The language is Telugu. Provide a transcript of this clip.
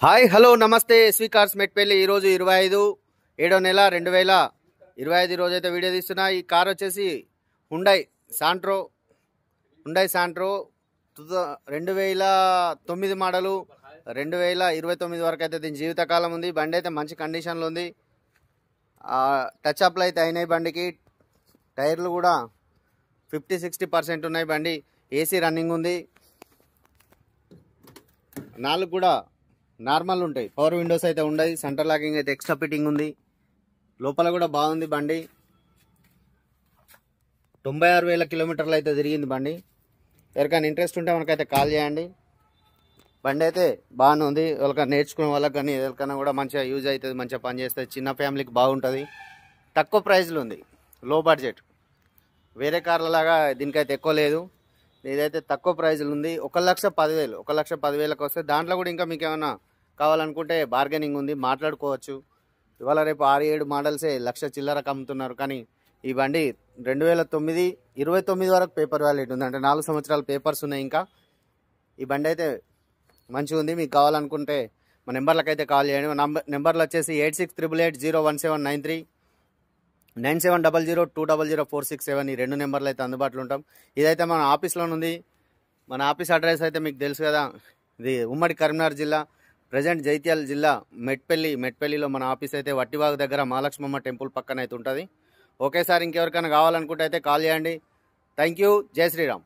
హాయ్ హలో నమస్తే ఎస్వి కార్స్ మెట్పల్లి ఈరోజు 25/7/2025 రోజు అయితే వీడియో తీస్తున్నా. ఈ కార్ వచ్చేసి హుండై శాంట్రో 2009 మోడలు 2029 వరకు అయితే దీని జీవితకాలం ఉంది. బండి అయితే మంచి కండిషన్లో ఉంది. టచ్ అప్లు అయితే అయినాయి. బండికి టైర్లు కూడా 50-60% ఉన్నాయి. బండి ఏసీ రన్నింగ్ ఉంది. నాలుగు కూడా నార్మల్ ఉంటాయి. పవర్ విండోస్ అయితే ఉన్నాయి. సెంటర్ లాకింగ్ అయితే ఎక్స్ట్రా ఫిట్టింగ్ ఉంది. లోపల కూడా బాగుంది. బండి 96,000 కిలోమీటర్లు అయితే తిరిగింది. బండి ఎవరికైనా ఇంట్రెస్ట్ ఉంటే మనకైతే కాల్ చేయండి. బండి అయితే బాగానే ఉంది. ఎవరికైనా నేర్చుకునే వాళ్ళకి కానీ ఎవరికైనా కూడా మంచిగా యూజ్ అవుతుంది. మంచిగా పని చేస్తుంది. చిన్న ఫ్యామిలీకి బాగుంటుంది. తక్కువ ప్రైస్లో ఉంది. లో బడ్జెట్. వేరే కార్ల లాగా దీనికైతే ఎక్కువ లేదు. ఇదైతే తక్కువ ప్రైజ్లు ఉంది. 1,10,000 1,10,000కి వస్తే దాంట్లో కూడా ఇంకా మీకు ఏమైనా కావాలనుకుంటే బార్గెనింగ్ ఉంది, మాట్లాడుకోవచ్చు. ఇవాళ రేపు 6-7 మోడల్సే 1,00,000 చిల్లరకు అమ్ముతున్నారు. కానీ ఈ బండి 2009 29 వరకు పేపర్ వ్యాలిడ్ ఉంది. అంటే 4 సంవత్సరాల పేపర్స్ ఉన్నాయి. ఇంకా ఈ బండి అయితే మంచిగా ఉంది. మీకు కావాలనుకుంటే మా నెంబర్లకు అయితే కాల్ చేయండి. మా నెంబర్లు వచ్చేసి 8688017939 9700200467 ఈ 2 నెంబర్లు అయితే అందుబాటులో ఉంటాం. ఇదైతే మన ఆఫీస్లో ఉంది. మన ఆఫీస్ అడ్రస్ అయితే మీకు తెలుసు కదా. ఇది ఉమ్మడి కరీంనగర్ జిల్లా, ప్రజెంట్ జైత్యాల జిల్లా, మెట్పల్లిలో మన ఆఫీస్ అయితే వట్టివాగు దగ్గర మహాలక్ష్మమ్మ టెంపుల్ పక్కన అయితే ఉంటుంది. ఓకే సార్, ఇంకెవరికైనా కావాలనుకుంటే అయితే కాల్ చేయండి. Thank you. జై శ్రీరామ్.